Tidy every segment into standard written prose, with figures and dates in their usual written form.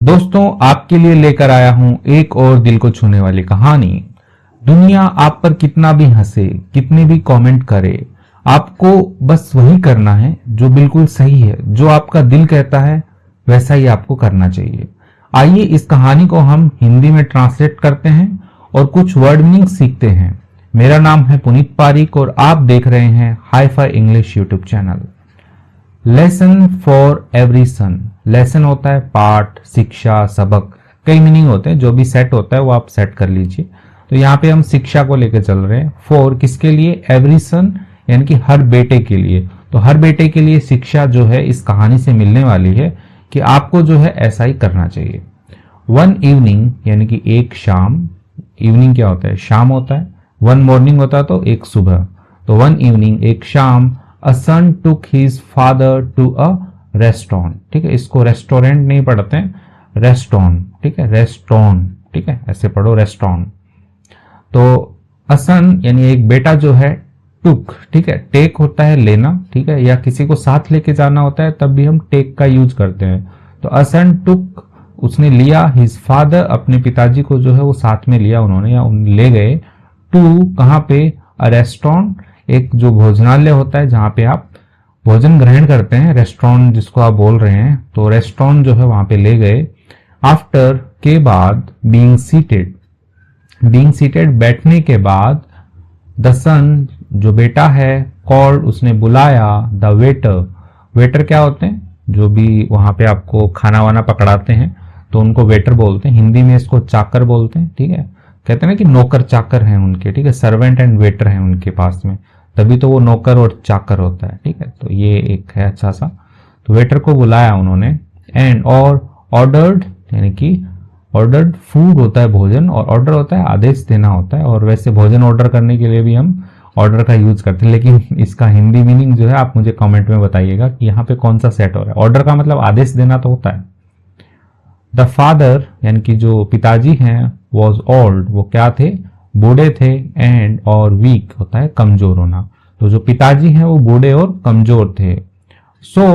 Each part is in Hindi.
दोस्तों, आपके लिए लेकर आया हूं एक और दिल को छूने वाली कहानी। दुनिया आप पर कितना भी हंसे, कितने भी कमेंट करे, आपको बस वही करना है जो बिल्कुल सही है। जो आपका दिल कहता है वैसा ही आपको करना चाहिए। आइए इस कहानी को हम हिंदी में ट्रांसलेट करते हैं और कुछ वर्ड मीनिंग सीखते हैं। मेरा नाम है पुनीत पारिक और आप देख रहे हैं hi fi English YouTube channel. Lesson for every son. Lesson होता है पाठ, शिक्षा, सबक, कई मीनिंग होते हैं। जो भी सेट होता है वो आप सेट कर लीजिए। तो यहाँ पे हम शिक्षा को लेकर चल रहे हैं। फॉर किसके लिए? एवरी सन, यानी कि हर बेटे के लिए। तो हर बेटे के लिए शिक्षा जो है इस कहानी से मिलने वाली है कि आपको जो है ऐसा ही करना चाहिए। वन इवनिंग, यानी कि एक शाम। इवनिंग क्या होता है? शाम होता है। वन मॉर्निंग होता है तो एक सुबह। तो वन इवनिंग, एक शाम, a son took his father to a restaurant. ठीक है, इसको रेस्टोरेंट नहीं पढ़ते हैं, रेस्टोरेंट। ठीक है, रेस्टोरेंट। ठीक है, ऐसे पढ़ो, रेस्टोरेंट। तो असन यानी एक बेटा जो है, टुक, ठीक है, टेक होता है लेना, ठीक है, या किसी को साथ लेके जाना होता है तब भी हम टेक का यूज करते हैं। तो असन टुक, उसने लिया, हिज फादर, अपने पिताजी को जो है वो साथ में लिया उन्होंने या ले गए। टू कहाँ पे? अ रेस्टोरेंट, एक जो भोजनालय होता है जहां पे आप भोजन ग्रहण करते हैं, रेस्टोरेंट जिसको आप बोल रहे हैं, तो रेस्टोरेंट जो है वहां पे ले गए। आफ्टर के बाद, बीइंग सीटेड, बीइंग सीटेड बैठने के बाद, द सन जो बेटा है, कॉल्ड उसने बुलाया, द वेटर, वेटर क्या होते हैं? जो भी वहां पे आपको खाना वाना पकड़ाते हैं तो उनको वेटर बोलते हैं। हिंदी में इसको चाकर बोलते हैं। ठीक है, कहते हैं ना कि नौकर चाकर हैं उनके, ठीक है, सर्वेंट एंड वेटर हैं उनके पास में, तभी तो वो नौकर और चाकर होता है। ठीक है, तो ये एक है अच्छा सा। तो वेटर को बुलाया उन्होंने, एंड और ऑर्डर्ड, यानी कि ऑर्डर्ड फूड होता है भोजन, और ऑर्डर होता है आदेश देना होता है। और वैसे भोजन ऑर्डर करने के लिए भी हम ऑर्डर का यूज करते हैं, लेकिन इसका हिंदी मीनिंग जो है आप मुझे कमेंट में बताइएगा कि यहाँ पे कौन सा सेट हो रहा है। ऑर्डर का मतलब आदेश देना तो होता है। द फादर यानी कि जो पिताजी हैं, वॉज ओल्ड, वो क्या थे? बूढ़े थे। एंड और वीक होता है कमजोर होना। तो जो पिताजी हैं वो बूढ़े और कमजोर थे। सो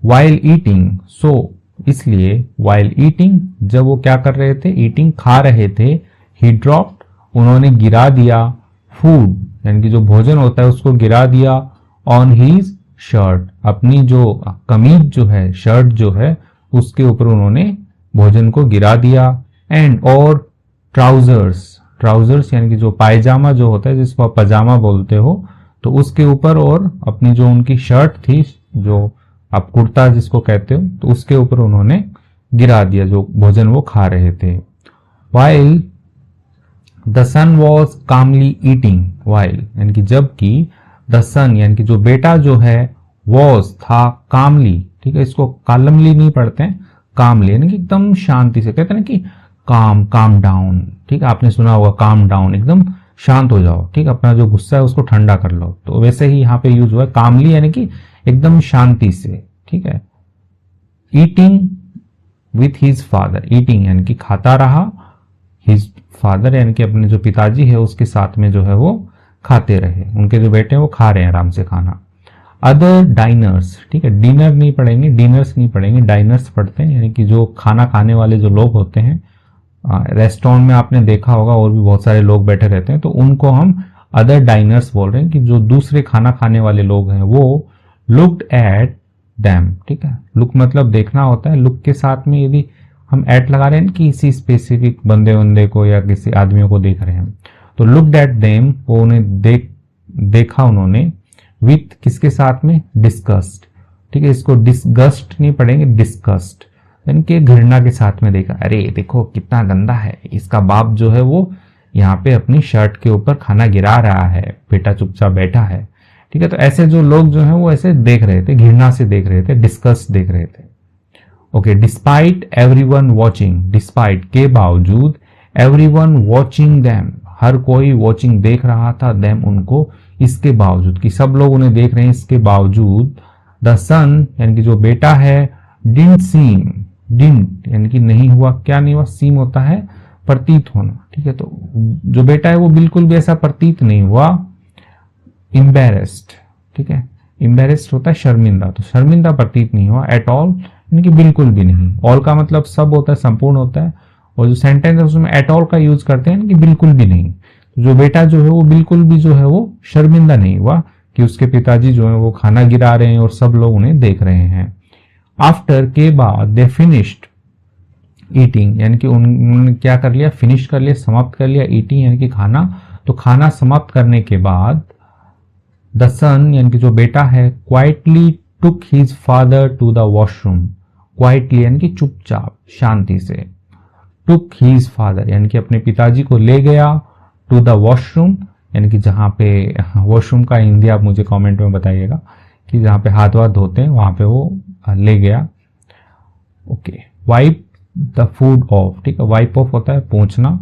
वाइल ईटिंग, सो इसलिए, वाइल ईटिंग जब वो क्या कर रहे थे? ईटिंग खा रहे थे। ही ड्रॉप्ड, उन्होंने गिरा दिया, फूड यानी कि जो भोजन होता है उसको गिरा दिया, ऑन हीज शर्ट, अपनी जो कमीज जो है, शर्ट जो है, उसके ऊपर उन्होंने भोजन को गिरा दिया। एंड और ट्राउजर्स, ट्राउजर्स यानी कि जो पायजामा जो होता है जिसको आप पजामा बोलते हो, तो उसके ऊपर, और अपनी जो उनकी शर्ट थी, जो आप कुर्ता जिसको कहते हो, तो उसके ऊपर उन्होंने गिरा दिया जो भोजन वो खा रहे थे। While the son was calmly eating, while यानी कि जबकि, द सन यानी कि जो बेटा जो है, वॉज था, कामली, ठीक है, इसको कालमली नहीं पढ़ते हैं, कामली यानी कि एकदम शांति से, कहते हैं ना कि काम, काम डाउन। ठीक है, आपने सुना होगा काम डाउन, एकदम शांत हो जाओ। ठीक है, अपना जो गुस्सा है उसको ठंडा कर लो। तो वैसे ही यहाँ पे यूज हुआ है कामली, यानी कि एकदम शांति से। ठीक है, eating with his father, eating यानी कि खाता रहा, हिज फादर यानी कि अपने जो पिताजी है उसके साथ में जो है वो खाते रहे। उनके जो बेटे हैं वो खा रहे हैं आराम से खाना। अदर डाइनर्स, ठीक है, डिनर नहीं पढ़ेंगे, डिनर्स नहीं पढ़ेंगे, डाइनर्स पढ़ते हैं, यानी कि जो खाना खाने वाले जो लोग होते हैं। रेस्टोरेंट में आपने देखा होगा और भी बहुत सारे लोग बैठे रहते हैं, तो उनको हम अदर डाइनर्स बोल रहे हैं, कि जो दूसरे खाना खाने वाले लोग हैं वो लुक्ड एट दैम। ठीक है, लुक मतलब देखना होता है। लुक के साथ में यदि हम एट लगा रहे हैं कि किसी स्पेसिफिक बंदे को या किसी आदमियों को देख रहे हैं, तो लुक्ड एट देम, वो उन्हें देखा उन्होंने, विथ किसके साथ में? डिस्कस्ड। ठीक है, इसको डिस्गस्ट नहीं पढ़ेंगे, डिस्कस्ड यानी कि घृणा के साथ में देखा। अरे देखो कितना गंदा है, इसका बाप जो है वो यहाँ पे अपनी शर्ट के ऊपर खाना गिरा रहा है, बेटा चुपचाप बैठा है। ठीक है, तो ऐसे जो लोग जो है वो ऐसे देख रहे थे, घृणा से देख रहे थे, डिस्कस देख रहे थे। Okay, despite everyone watching, despite के बावजूद, एवरीवन वॉचिंग देम, हर कोई वॉचिंग देख रहा था, देम उनको, इसके बावजूद, कि सब लोग उन्हें देख रहे हैं इसके बावजूद। द सन यानी कि जो बेटा है, डिडंट सीम, डिडंट यानी कि नहीं हुआ, क्या नहीं हुआ? सीम होता है प्रतीत होना। ठीक है, तो जो बेटा है वो बिल्कुल भी ऐसा प्रतीत नहीं हुआ। एम्बेरेस्ड, ठीक है, एम्बेरेस्ड होता है शर्मिंदा, तो शर्मिंदा प्रतीत नहीं हुआ। एट ऑल यानी कि बिल्कुल भी नहीं। ऑल का मतलब सब होता है, संपूर्ण होता है, और जो सेंटेंस है उसमें एट ऑल का यूज करते हैं, यानी कि बिल्कुल भी नहीं। तो जो बेटा जो है वो बिल्कुल भी जो है वो शर्मिंदा नहीं हुआ कि उसके पिताजी जो है वो खाना गिरा रहे हैं और सब लोग उन्हें देख रहे हैं। आफ्टर के बाद दे फिनिश्ड ईटिंग, यानी कि उन्होंने क्या कर लिया, फिनिश कर लिया, समाप्त कर लिया। ईटिंग यानी कि खाना, तो खाना समाप्त करने के बाद द सन यानी कि जो बेटा है quietly took his father to the washroom. Quietly यानी कि चुपचाप, शांति से। टुक हिज फादर यानी कि अपने पिताजी को ले गया, टू द वॉशरूम यानी कि जहां पे वॉशरूम का हिंदी आप मुझे कमेंट में बताइएगा कि जहां पे हाथ वाथ धोते हैं वहां पे वो ले गया। Okay, wipe the food of, ठीक है, वाइप ऑफ होता है पोंछना,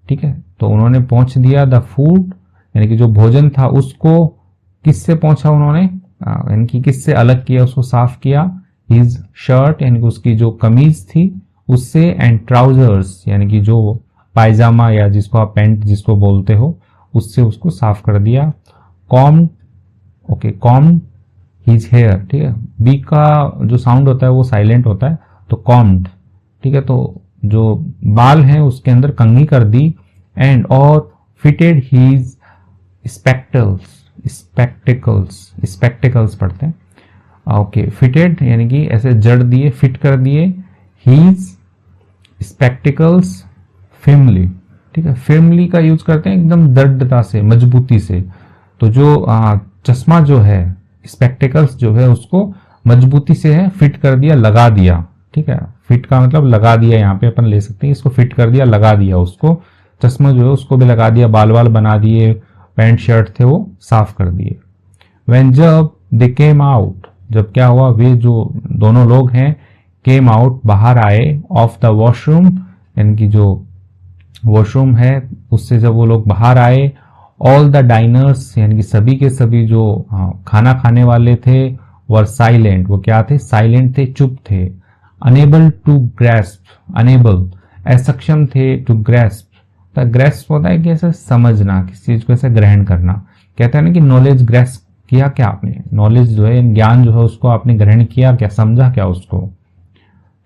ठीक है, तो उन्होंने पोंछ दिया द फूड यानी कि जो भोजन था उसको किससे पोंछा उन्होंने, यानी कि किससे अलग किया, उसको साफ किया। हिज शर्ट यानी कि उसकी जो कमीज थी उससे, एंड ट्राउजर्स यानी कि जो पायजामा या जिसको आप पैंट जिसको बोलते हो उससे उसको साफ कर दिया। Combed, okay, combed his hair, ठीक है, बी का जो साउंड होता है वो साइलेंट होता है, तो कॉम्ड, ठीक है, तो जो बाल हैं उसके अंदर कंघी कर दी। एंड और फिटेड हीज स्पेक्टल्स, स्पेक्टिकल्स पढ़ते हैं, ओके, फिटेड यानी कि ऐसे जड़ दिए, फिट कर दिए। हीज स्पेक्टिकल्स फिर्मली, ठीक है, फिर्मली का यूज करते हैं एकदम दृढ़ता से, मजबूती से। तो जो चश्मा जो है, स्पेक्टिकल्स जो है उसको मजबूती से है फिट कर दिया, लगा दिया, ठीक है, फिट का मतलब लगा दिया, यहाँ पे अपन ले सकते हैं इसको, फिट कर दिया, लगा दिया उसको। चश्मा जो है उसको भी लगा दिया, बाल वाल बना दिए, पैंट शर्ट थे वो साफ कर दिए। When जब दे केम आउट, जब क्या हुआ, वे जो दोनों लोग हैं केम आउट बाहर आए, ऑफ द वॉशरूम यानी कि जो वॉशरूम है उससे जब वो लोग बाहर आए, ऑल द डाइनर्स यानी कि सभी के सभी जो खाना खाने वाले थे, वर साइलेंट, वो क्या थे, साइलेंट थे, चुप थे। अनेबल टू ग्रेस्प, अनेबल असक्षम थे, टू ग्रेस्प, ग्रेस्प होता है कि ऐसे समझना, किसी चीज को ऐसे ग्रहण करना। कहते हैं ना कि नॉलेज ग्रेस्प किया क्या आपने, नॉलेज जो है, ज्ञान जो है उसको आपने ग्रहण किया क्या, समझा क्या उसको,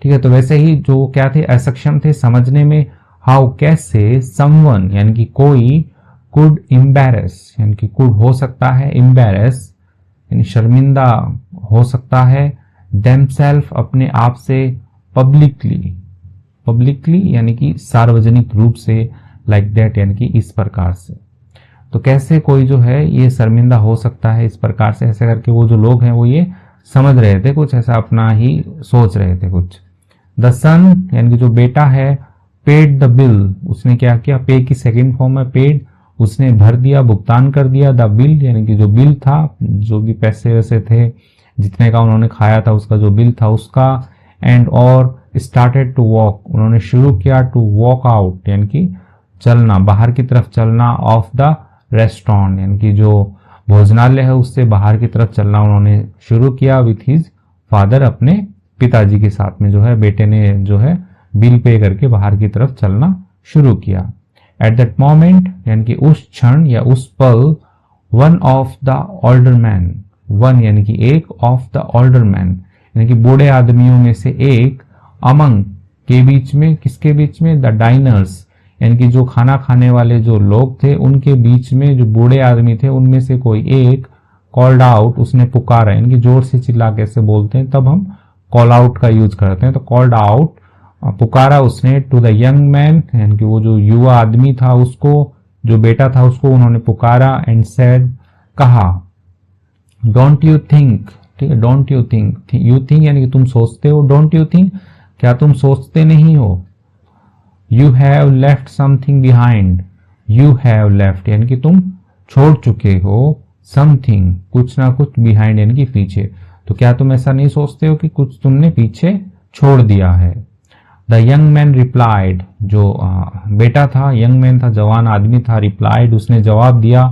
ठीक है। तो वैसे ही जो क्या थे, असक्षम थे समझने में। हाउ कैसे, समवन यानी कि कोई, कुड एम्बैरेस यानी कि कुड हो सकता है, एम्बैरेस यानी शर्मिंदा हो सकता है, देमसेल्फ अपने आप से, पब्लिकली, पब्लिकली यानी कि सार्वजनिक रूप से, लाइक दैट यानी कि इस प्रकार से। तो कैसे कोई जो है ये शर्मिंदा हो सकता है इस प्रकार से, ऐसे करके वो जो लोग हैं वो ये समझ रहे थे, कुछ ऐसा अपना ही सोच रहे थे कुछ। द सन यानी कि जो बेटा है, पेड द बिल, उसने क्या किया, पे की सेकंड फॉर्म है पेड, उसने भर दिया, भुगतान कर दिया। द बिल यानी कि जो बिल था, जो भी पैसे वैसे थे जितने का उन्होंने खाया था उसका जो बिल था उसका। एंड और स्टार्टेड टू वॉक, उन्होंने शुरू किया, टू वॉक आउट यानी कि चलना, बाहर की तरफ चलना, ऑफ द रेस्टोरेंट यानी कि जो भोजनालय है उससे बाहर की तरफ चलना उन्होंने शुरू किया, विथ हिज फादर, अपने पिताजी के साथ में जो है बेटे ने जो है बिल पे करके बाहर की तरफ चलना शुरू किया। एट दैट मोमेंट यानी कि उस क्षण या उस पल, one of the older man, one यानी कि एक, ऑफ द ओल्डर मैन यानी कि बूढ़े आदमियों में से एक, अमंग के बीच में, किसके बीच में, द डाइनर्स यानी कि जो खाना खाने वाले जो लोग थे उनके बीच में जो बूढ़े आदमी थे उनमें से कोई एक, कॉल्ड आउट, उसने पुकारा, यानी कि जोर से चिल्ला कैसे बोलते हैं तब हम कॉल आउट का यूज करते हैं, तो कॉल्ड आउट, पुकारा उसने, टू द यंग मैन यानी कि वो जो युवा आदमी था उसको, जो बेटा था उसको उन्होंने पुकारा। एंड सेड, कहा, डोंट यू थिंक, ठीक है, don't you think, you think यानी कि तुम सोचते हो, डोंट यू थिंक क्या तुम सोचते नहीं हो। You have left something behind, you have left यानी कि तुम छोड़ चुके हो, समथिंग कुछ ना कुछ, बिहाइंड यानी कि पीछे, तो क्या तुम ऐसा नहीं सोचते हो कि कुछ तुमने पीछे छोड़ दिया है। द यंग मैन रिप्लाइड, जो बेटा था, यंग मैन था, जवान आदमी था, रिप्लाइड उसने जवाब दिया,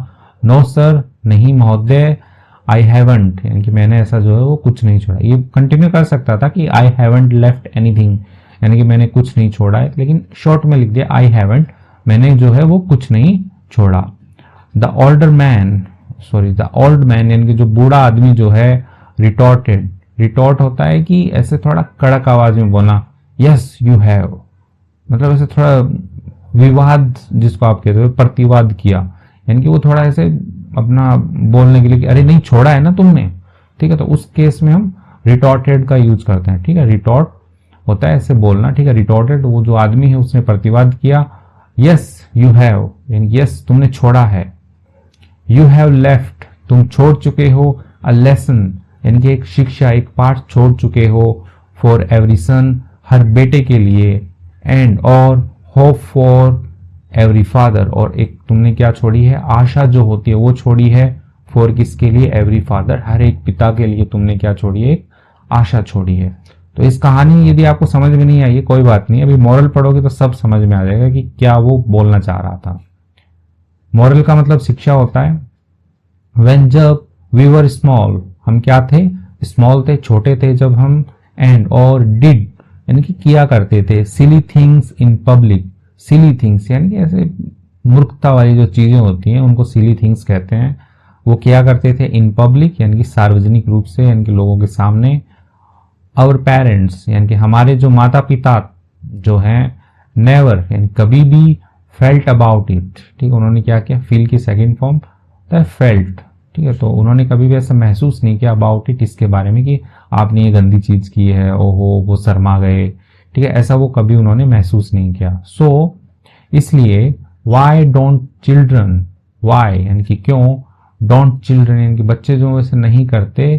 नो सर, नहीं महोदय, आई हैवंट यानी कि मैंने ऐसा जो है वो कुछ नहीं छोड़ा। ये कंटिन्यू कर सकता था कि आई हैवंट लेफ्ट एनीथिंग यानी कि मैंने कुछ नहीं छोड़ा है, लेकिन शॉर्ट में लिख दिया आई हैवंट, मैंने जो है वो कुछ नहीं छोड़ा। The older man, sorry the old man यानी कि जो बूढ़ा आदमी जो है, रिटॉर्टेड रिटॉर्ट होता है कि ऐसे थोड़ा कड़क आवाज में बोलना, यस यू हैव, मतलब ऐसे थोड़ा विवाद जिसको आप कहते हो, प्रतिवाद किया, यानी कि वो थोड़ा ऐसे अपना बोलने के लिए कि अरे नहीं छोड़ा है ना तुमने, ठीक है। तो उस केस में हम रिटॉर्टेड का यूज करते हैं, ठीक है। रिटॉर्ट होता है ऐसे बोलना, ठीक है। रिटॉर्टेड वो जो आदमी है उसने प्रतिवाद किया, यस यू हैव, यानी यस तुमने छोड़ा है। यू हैव लेफ्ट, तुम छोड़ चुके हो, अ लेसन, यानी कि एक शिक्षा, एक पाठ छोड़ चुके हो, फॉर एवरी सन, हर बेटे के लिए, एंड और होप फॉर एवरी फादर, और एक तुमने क्या छोड़ी है, आशा जो होती है वो छोड़ी है, फॉर किसके लिए, एवरी फादर, हर एक पिता के लिए तुमने क्या छोड़ी है, एक आशा छोड़ी है। तो इस कहानी यदि आपको समझ में नहीं आई है कोई बात नहीं, अभी मॉरल पढ़ोगे तो सब समझ में आ जाएगा कि क्या वो बोलना चाह रहा था। मॉरल का मतलब शिक्षा होता है। व्हेन, जब, वी वर स्मॉल, हम क्या थे, स्मॉल थे, छोटे थे जब हम, एंड और डिड, यानी कि किया करते थे, silly things in public, silly things यानी कि ऐसे मूर्खता वाली जो चीजें होती हैं उनको सिली थिंग्स कहते हैं, वो किया करते थे इन पब्लिक, यानी कि सार्वजनिक रूप से, यानी कि लोगों के सामने। आवर पेरेंट्स, यानी कि हमारे जो माता पिता जो हैं, नेवर, यानी कभी भी, फेल्ट अबाउट इट, ठीक है, उन्होंने क्या किया, फील की सेकंड फॉर्म होता है फेल्ट, ठीक है। तो उन्होंने कभी भी ऐसा महसूस नहीं किया अबाउट इट, इसके बारे में कि आपने ये गंदी चीज की है, ओहो वो शर्मा गए, ठीक है, ऐसा वो कभी उन्होंने महसूस नहीं किया। सो इसलिए वाई डोंट चिल्ड्रन, वाई यानी कि क्यों, डोंट चिल्ड्रन यानी कि बच्चे जो वैसे नहीं करते,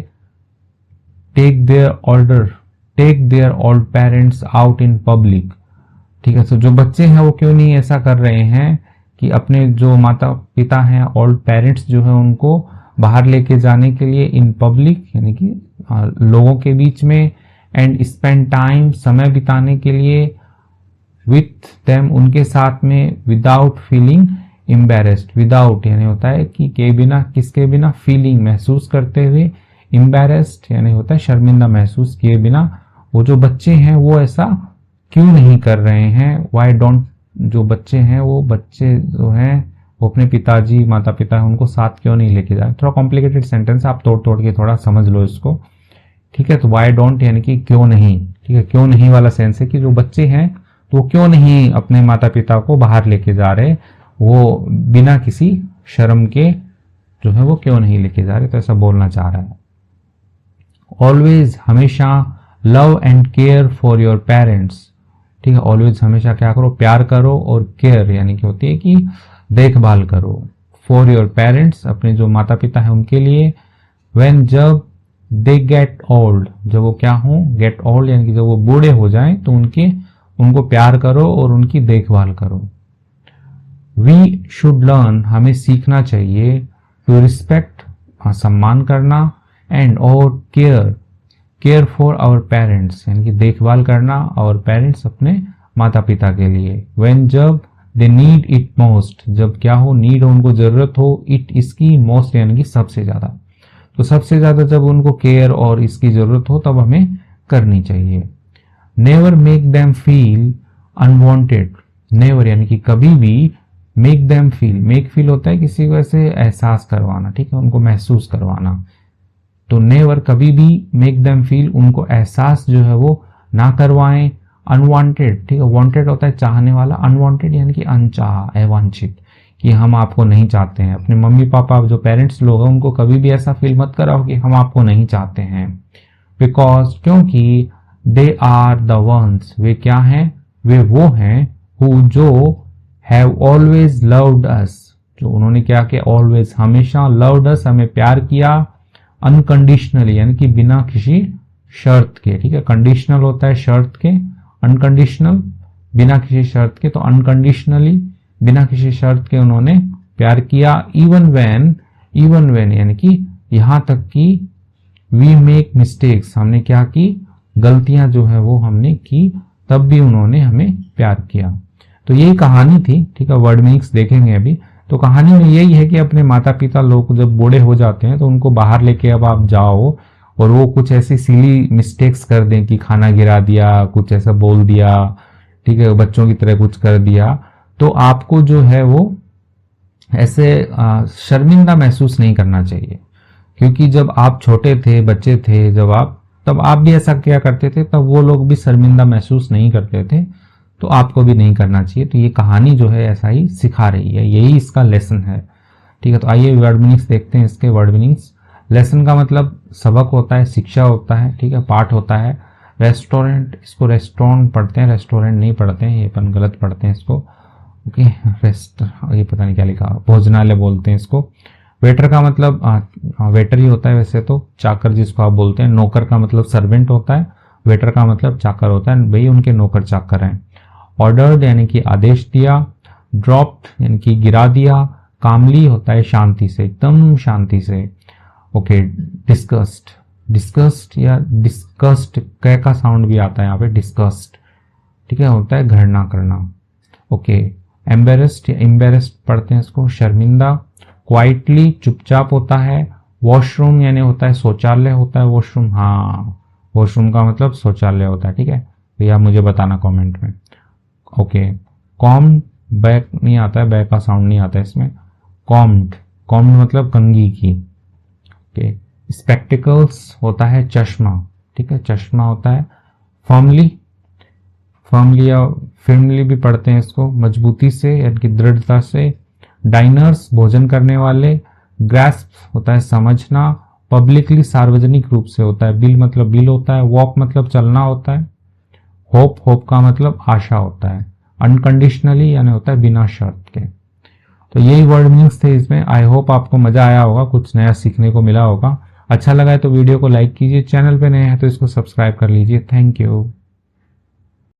take their old parents out in public, ठीक है। तो जो बच्चे हैं वो क्यों नहीं ऐसा कर रहे हैं कि अपने जो माता पिता हैं, ओल्ड पेरेंट्स जो है, उनको बाहर लेके जाने के लिए इन पब्लिक, यानी कि लोगों के बीच में, एंड स्पेंड टाइम, समय बिताने के लिए, विथ देम, उनके साथ में, विदाउट फीलिंग एम्बेरेस्ड, विदाउट यानी होता है कि के बिना, किसके बिना, फीलिंग महसूस करते हुए, एम्बेरेस्ड यानी होता है शर्मिंदा महसूस किए बिना। वो जो बच्चे हैं वो ऐसा क्यों नहीं कर रहे हैं, वाई डोंट, जो बच्चे हैं वो बच्चे जो हैं वो अपने पिताजी, माता पिता है उनको साथ क्यों नहीं लेके जाए। थोड़ा कॉम्प्लिकेटेड सेंटेंस, आप तोड़ तोड़ के थोड़ा समझ लो इसको, ठीक है। तो वाई डोंट यानी कि क्यों नहीं, ठीक है, क्यों नहीं वाला सेंस है कि जो बच्चे हैं तो वो क्यों नहीं अपने माता पिता को बाहर लेके जा रहे, वो बिना किसी शर्म के जो है वो क्यों नहीं लेके जा रहे, तो ऐसा बोलना चाह रहा है। ऑलवेज, हमेशा, love and care for your parents, ठीक है, ऑलवेज हमेशा क्या करो, प्यार करो, और केयर यानी कि होती है कि देखभाल करो, फॉर योर पेरेंट्स, अपने जो माता पिता है उनके लिए। व्हेन, जब, दे गेट ओल्ड, जब वो क्या हो, गेट ओल्ड यानी कि जब वो बूढ़े हो जाएं तो उनको प्यार करो और उनकी देखभाल करो। वी शुड लर्न, हमें सीखना चाहिए, टू रिस्पेक्ट, सम्मान करना, एंड और केयर फॉर आवर पेरेंट्स यानी कि देखभाल करना, और पेरेंट्स अपने माता पिता के लिए। व्हेन, जब, दे नीड इट मोस्ट, जब क्या हो, नीड हो, उनको जरूरत हो, इट इसकी, मोस्ट यानी कि सबसे ज्यादा, तो सबसे ज्यादा जब उनको केयर और इसकी जरूरत हो तब हमें करनी चाहिए। Never make them feel unwanted, never यानी कि कभी भी, make them feel, make feel होता है किसी को ऐसे एहसास करवाना, ठीक है, उनको महसूस करवाना। तो नेवर कभी भी, मेक देम फील उनको एहसास जो है वो ना करवाएं, अनवांटेड, ठीक है, वांटेड होता है चाहने वाला, अनवांटेड यानी कि अनचाहा, अवांछित, कि हम आपको नहीं चाहते हैं। अपने मम्मी पापा जो पेरेंट्स लोग हैं उनको कभी भी ऐसा फील मत कराओ कि हम आपको नहीं चाहते हैं। बिकॉज, क्योंकि, दे आर द वंस, वे क्या हैं, वे वो हैं, हु जो, हैव ऑलवेज लव्ड अस, जो उन्होंने क्या किया, ऑलवेज हमेशा, लव्ड अस हमें प्यार किया, अनकंडीशनली यानी कि बिना किसी शर्त के, ठीक है, कंडीशनल होता है शर्त के, अनकंडीशनल बिना किसी शर्त के, तो अनकंडीशनली बिना किसी शर्त के उन्होंने प्यार किया। इवन व्हेन यानी कि यहां तक कि, वी मेक मिस्टेक्स, हमने क्या की, गलतियां जो है वो हमने की, तब भी उन्होंने हमें प्यार किया। तो यही कहानी थी, ठीक है, वर्ड मीनिंग्स देखेंगे अभी। तो कहानी में यही है कि अपने माता पिता लोग जब बूढ़े हो जाते हैं तो उनको बाहर लेके अब आप जाओ और वो कुछ ऐसी सिली मिस्टेक्स कर दें कि खाना गिरा दिया, कुछ ऐसा बोल दिया, ठीक है, बच्चों की तरह कुछ कर दिया, तो आपको जो है वो ऐसे शर्मिंदा महसूस नहीं करना चाहिए। क्योंकि जब आप छोटे थे, बच्चे थे, जब आप तब आप भी ऐसा किया करते थे, तब वो लोग भी शर्मिंदा महसूस नहीं करते थे, तो आपको भी नहीं करना चाहिए। तो ये कहानी जो है ऐसा ही सिखा रही है, यही इसका लेसन है। ठीक है, तो आइए वर्ड मीनिंग्स देखते हैं इसके। वर्ड मीनिंग्स, लेसन का मतलब सबक होता है, शिक्षा होता है, ठीक है, पाठ होता है। रेस्टोरेंट, इसको रेस्टोरेंट पढ़ते हैं, रेस्टोरेंट नहीं पढ़ते हैं, ये अपन गलत पढ़ते हैं इसको। ओके, रेस्ट, ये पता नहीं क्या लिखा, भोजनालय बोलते हैं इसको। वेटर का मतलब वेटर ही होता है वैसे तो, चाकर जिसको आप बोलते हैं। नौकर का मतलब सर्वेंट होता है, वेटर का मतलब चाकर होता है, भाई उनके नौकर चाकर हैं। ऑर्डर्ड यानी कि आदेश दिया, ड्रॉप्ड यानी कि गिरा दिया, कामली होता है शांति से, एकदम शांति से। ओके, डिस्कस्ड, डिस्कस्ड या डिस्कस्ड क का साउंड भी आता है यहाँ पे, डिस्कस्ड, ठीक है, होता है घृणा करना। ओके, एम्बेरस्ड या एम्बेरस्ड पढ़ते हैं इसको, शर्मिंदा। क्वाइटली चुपचाप होता है। वॉशरूम यानी होता है शौचालय होता है, वॉशरूम, हाँ वॉशरूम का मतलब शौचालय होता है, ठीक है भैया, मुझे बताना कमेंट में। ओके, कॉम्ड, बैक नहीं आता है, बैक का साउंड नहीं आता है इसमें। कॉम्ड, कॉम्ड मतलब कंघी की। ओके, स्पेक्टिकल्स होता है चश्मा, ठीक है, चश्मा होता है। फर्मली, फर्मली या फिर्मली भी पढ़ते हैं इसको, मजबूती से यानी कि दृढ़ता से। डाइनर्स भोजन करने वाले। ग्रैस्प होता है समझना। पब्लिकली सार्वजनिक रूप से होता है। बिल मतलब बिल होता है। वॉक मतलब चलना होता है। होप, होप का मतलब आशा होता है। अनकंडीशनली यानी होता है बिना शर्त के। तो यही वर्ड मीनिंग्स थे इसमें। आई होप आपको मजा आया होगा, कुछ नया सीखने को मिला होगा। अच्छा लगा है तो वीडियो को लाइक कीजिए, चैनल पे नए हैं तो इसको सब्सक्राइब कर लीजिए। Thank you.